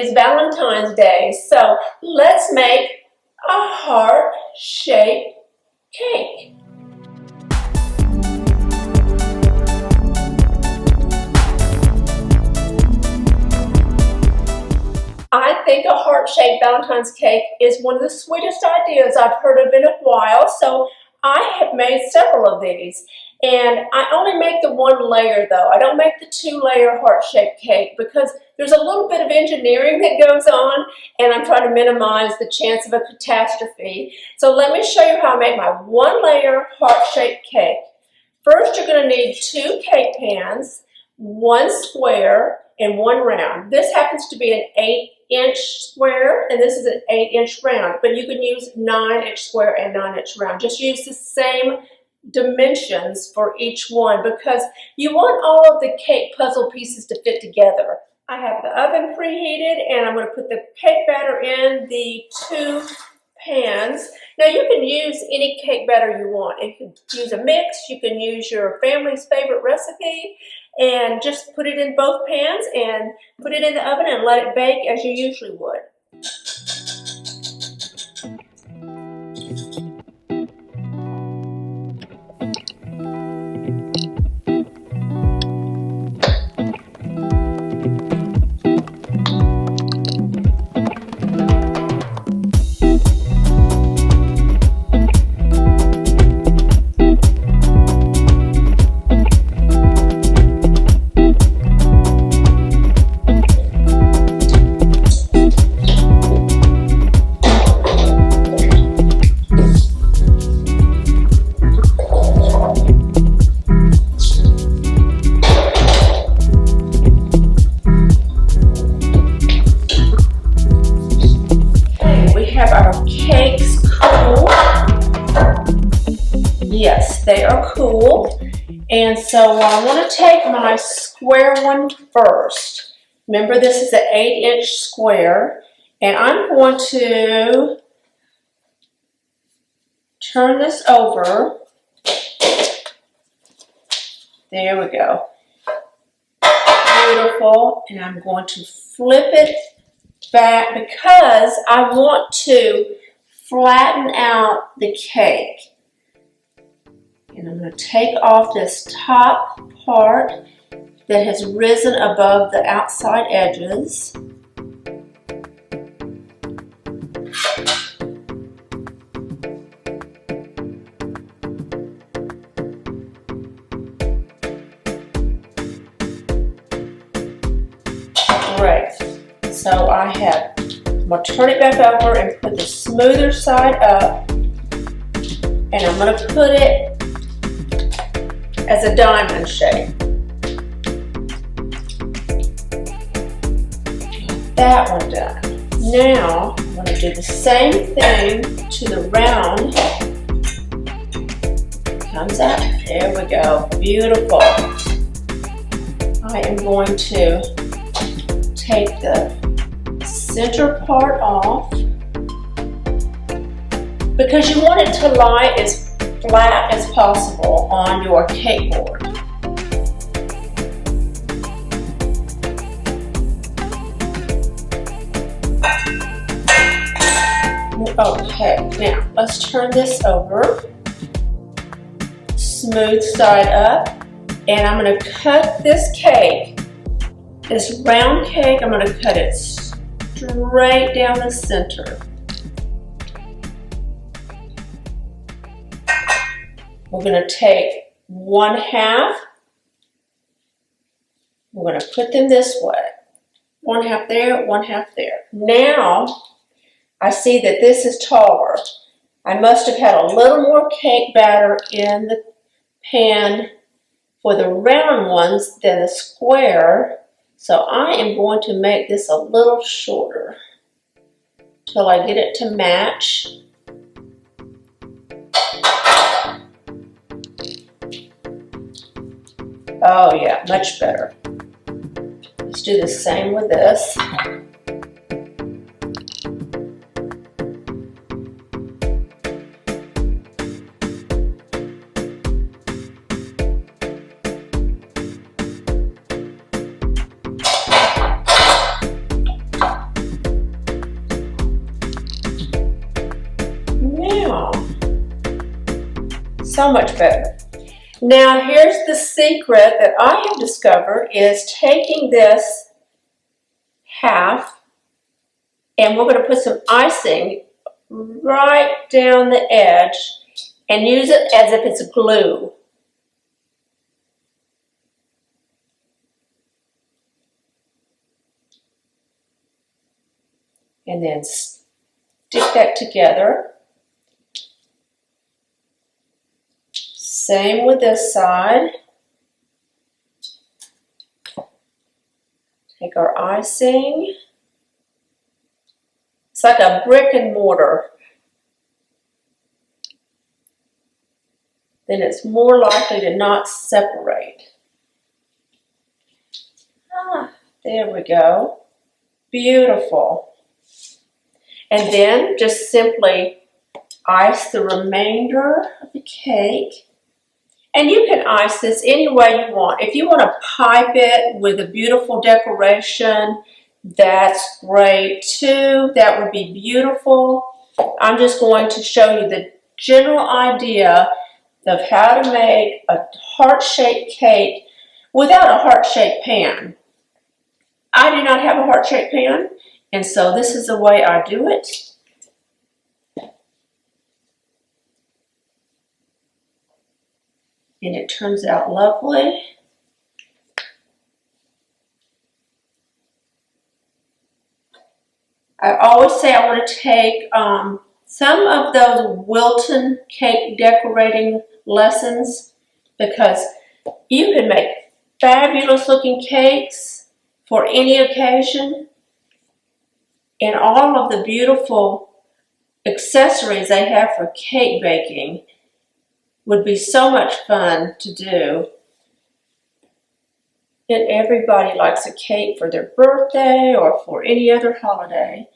is Valentine's Day, so let's make a heart-shaped cake. I think a heart-shaped Valentine's cake is one of the sweetest ideas I've heard of in a while, so I have made several of these. And I only make the one layer though. I don't make the two-layer heart-shaped cake because there's a little bit of engineering that goes on and I'm trying to minimize the chance of a catastrophe. So let me show you how I make my one-layer heart-shaped cake. First, you're going to need 2 cake pans, 1 square and 1 round. This happens to be an 8-inch square and this is an 8-inch round, but you can use 9-inch square and 9-inch round. Just use the same dimensions for each one because you want all of the cake puzzle pieces to fit together. I have the oven preheated and I'm going to put the cake batter in the 2 pans. Now you can use any cake batter you want. You can use a mix, you can use your family's favorite recipe and just put it in both pans and put it in the oven and let it bake as you usually would. Yes, they are cool. And so I want to take my square one first. Remember, this is an 8-inch square. And I'm going to turn this over. There we go. Beautiful. And I'm going to flip it back because I want to flatten out the cake. And I'm going to take off this top part that has risen above the outside edges. Great. So I'm going to turn it back over and put the smoother side up. And I'm going to put it as a diamond shape. That one done. Now I'm going to do the same thing to the round. Comes out. There we go. Beautiful. I am going to take the center part off because you want it to lie as flat as possible on your cake board. Okay, now let's turn this over. Smooth side up. And I'm going to cut this cake, this round cake, I'm going to cut it straight down the center. We're going to take 1/2. We're going to put them this way. 1/2 there, 1/2 there. Now, I see that this is taller. I must have had a little more cake batter in the pan for the round ones than the square. So I am going to make this a little shorter till I get it to match. Oh yeah, much better. Let's do the same with this. So much better. Now here's the secret that I have discovered is taking this half and we're going to put some icing right down the edge and use it as if it's glue. And then stick that together. Same with this side. Take our icing. It's like a brick and mortar. Then it's more likely to not separate. There we go. Beautiful. And then just simply ice the remainder of the cake. And you can ice this any way you want. If you want to pipe it with a beautiful decoration, that's great too. That would be beautiful. I'm just going to show you the general idea of how to make a heart-shaped cake without a heart-shaped pan. I do not have a heart-shaped pan, and so this is the way I do it. And it turns out lovely. I always say I want to take some of those Wilton cake decorating lessons because you can make fabulous looking cakes for any occasion, and all of the beautiful accessories they have for cake baking would be so much fun to do. And everybody likes a cake for their birthday or for any other holiday.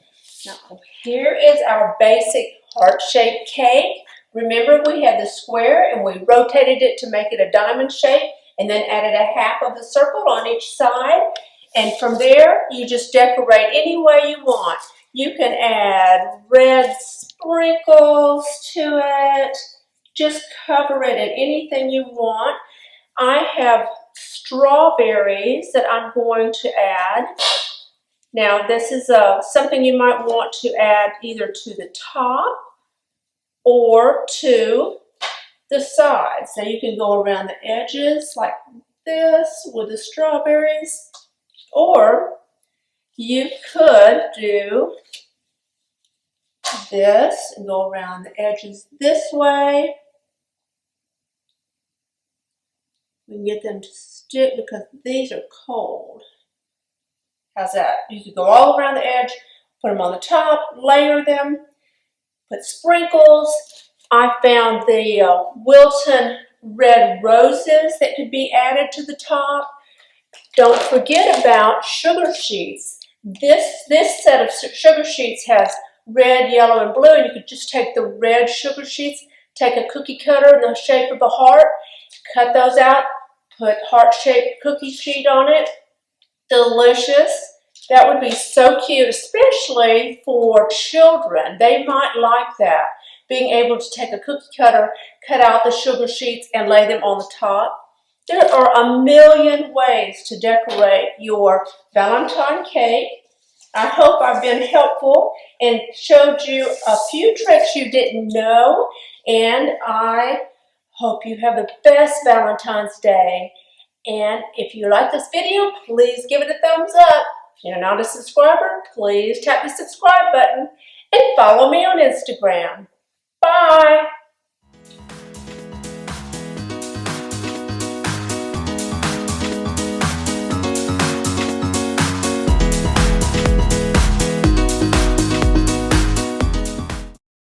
Now, here is our basic heart-shaped cake. Remember, we had the square and we rotated it to make it a diamond shape and then added a half of a circle on each side. And from there, you just decorate any way you want. You can add red sprinkles to it. Just cover it in anything you want. I have strawberries that I'm going to add. Now this is something you might want to add either to the top or to the sides. Now you can go around the edges like this with the strawberries, or you could do this and go around the edges this way. We can get them to stick because these are cold. How's that? You can go all around the edge, put them on the top, layer them, put sprinkles. I found the Wilton red roses that could be added to the top. Don't forget about sugar sheets. This set of sugar sheets has red, yellow, and blue, and you could just take the red sugar sheets, take a cookie cutter in the shape of a heart, cut those out, put heart-shaped cookie sheet on it. Delicious. That would be so cute, especially for children. They might like that, being able to take a cookie cutter, cut out the sugar sheets, and lay them on the top. There are a million ways to decorate your Valentine cake. I hope I've been helpful and showed you a few tricks you didn't know, and I hope you have the best Valentine's Day. And if you like this video, please give it a thumbs up. If you're not a subscriber, please tap the subscribe button and follow me on Instagram. Bye!